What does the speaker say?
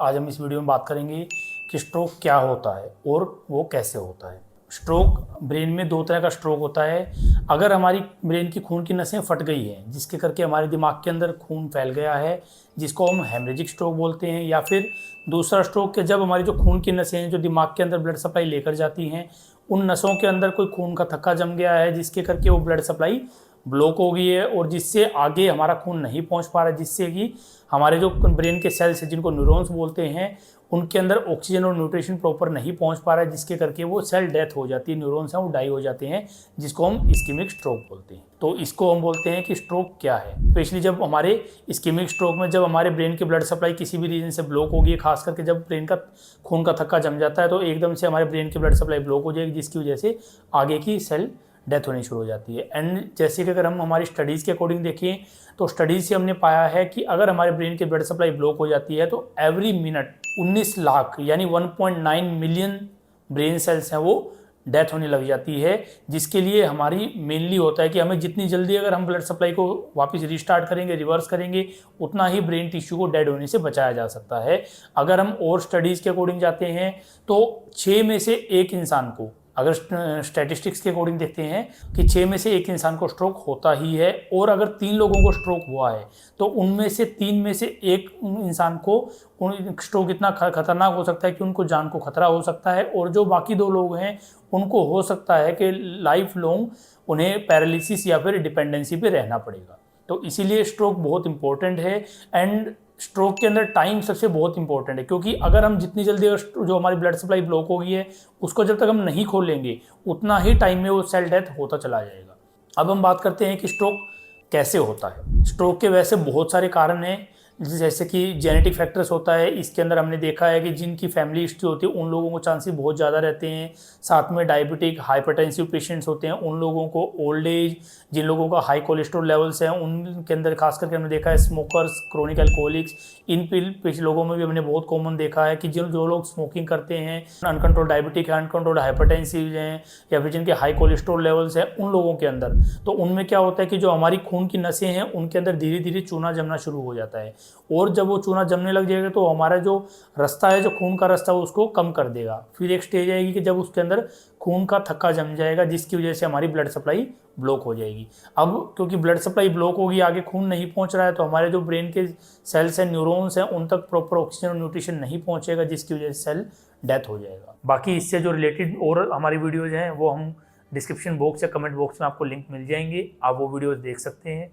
आज हम इस वीडियो में बात करेंगे कि स्ट्रोक क्या होता है और वो कैसे होता है। स्ट्रोक, ब्रेन में दो तरह का स्ट्रोक होता है। अगर हमारी ब्रेन की खून की नसें फट गई हैं जिसके करके हमारे दिमाग के अंदर खून फैल गया है, जिसको हम हेमरेजिक स्ट्रोक बोलते हैं, या फिर दूसरा स्ट्रोक के जब हमारी जो खून की नसें हैं जो दिमाग के अंदर ब्लड सप्लाई लेकर जाती हैं, उन नसों के अंदर कोई खून का थक्का जम गया है जिसके करके वो ब्लड सप्लाई ब्लॉक हो गई है और जिससे आगे हमारा खून नहीं पहुंच पा रहा है, जिससे कि हमारे जो ब्रेन के सेल्स हैं जिनको न्यूरॉन्स बोलते हैं उनके अंदर ऑक्सीजन और न्यूट्रिशन प्रॉपर नहीं पहुंच पा रहा है, जिसके करके वो सेल डेथ हो जाती है, न्यूरॉन्स हैं वो डाई हो जाते हैं, जिसको हम इस्कीमिक स्ट्रोक बोलते हैं। तो इसको हम बोलते हैं कि स्ट्रोक क्या है। स्पेशली जब हमारे इस्कीमिक स्ट्रोक में जब हमारे ब्रेन की ब्लड सप्लाई किसी भी रीजन से ब्लॉक होगी, खास करके जब ब्रेन का खून का थक्का जम जाता है तो एकदम से हमारे ब्रेन की ब्लड सप्लाई ब्लॉक हो जाएगी, जिसकी वजह से आगे की सेल डेथ होनी शुरू हो जाती है। एंड जैसे कि अगर हम हमारी स्टडीज़ के अकॉर्डिंग देखें तो स्टडीज से हमने पाया है कि अगर हमारे ब्रेन की ब्लड सप्लाई ब्लॉक हो जाती है तो एवरी मिनट 19 लाख यानी 1.9 मिलियन ब्रेन सेल्स हैं वो डेथ होने लग जाती है, जिसके लिए हमारी मेनली होता है कि हमें जितनी जल्दी अगर हम ब्लड सप्लाई को वापस रिस्टार्ट करेंगे, रिवर्स करेंगे, उतना ही ब्रेन टिश्यू को डेड होने से बचाया जा सकता है। अगर हम और स्टडीज़ के अकॉर्डिंग जाते हैं तो 6 में से 1 इंसान को, अगर स्टैटिस्टिक्स के अकॉर्डिंग देखते हैं कि 6 में से 1 इंसान को स्ट्रोक होता ही है, और अगर 3 लोगों को स्ट्रोक हुआ है तो उनमें से 3 में से 1 इंसान को स्ट्रोक इतना खतरनाक हो सकता है कि उनको जान को खतरा हो सकता है, और जो बाकी 2 लोग हैं उनको हो सकता है कि लाइफ लॉन्ग उन्हें पैरालिसिस या फिर डिपेंडेंसी पे रहना पड़ेगा। तो इसीलिए स्ट्रोक बहुत इंपॉर्टेंट है। एंड स्ट्रोक के अंदर टाइम सबसे बहुत इंपॉर्टेंट है, क्योंकि अगर हम जितनी जल्दी जो हमारी ब्लड सप्लाई ब्लॉक हो गई है उसको जब तक हम नहीं खोलेंगे उतना ही टाइम में वो सेल डेथ होता चला जाएगा। अब हम बात करते हैं कि स्ट्रोक कैसे होता है। स्ट्रोक के वैसे बहुत सारे कारण हैं, जैसे कि जेनेटिक फैक्टर्स होता है। इसके अंदर हमने देखा है कि जिनकी फैमिली हिस्ट्री होती है उन लोगों को चांसेस बहुत ज़्यादा रहते हैं। साथ में डायबिटिक, हाइपरटेंसिव पेशेंट्स होते हैं, उन लोगों को, ओल्ड एज, जिन लोगों का हाई कोलेस्ट्रॉल लेवल्स हैं उनके अंदर खास करके हमने देखा है स्मोकर्स, क्रोनिक एल्कोहलिक्स, इन लोगों में भी हमने बहुत कॉमन देखा है कि जो लोग स्मोकिंग करते हैं, अनकंट्रोल डायबिटिक है, अनकंट्रोल हाइपरटेंसिव हैं, या फिर जिनके हाई कोलेस्ट्रॉल लेवल्स हैं उन लोगों के अंदर, तो उनमें क्या होता है कि जो हमारी खून की नसें हैं उनके अंदर धीरे धीरे चूना जमना शुरू हो जाता है, और जब वो चूना जमने लग जाएगा तो हमारा जो रास्ता है, जो खून का रास्ता है, उसको कम कर देगा। फिर एक स्टेज आएगी कि जब उसके अंदर खून का थक्का जम जाएगा, जिसकी वजह से हमारी ब्लड सप्लाई ब्लॉक हो जाएगी। अब क्योंकि ब्लड सप्लाई ब्लॉक होगी, आगे खून नहीं पहुंच रहा है, तो हमारे जो ब्रेन के सेल्स हैं, न्यूरॉन्स हैं, उन तक प्रॉपर ऑक्सीजन और न्यूट्रिशन नहीं पहुंचेगा, जिसकी वजह से सेल डेथ हो जाएगा। बाकी इससे जो रिलेटेड और हमारी वीडियोज़ हैं वो हम डिस्क्रिप्शन बॉक्स या कमेंट बॉक्स में आपको लिंक मिल जाएंगे, आप वो वीडियोज़ देख सकते हैं।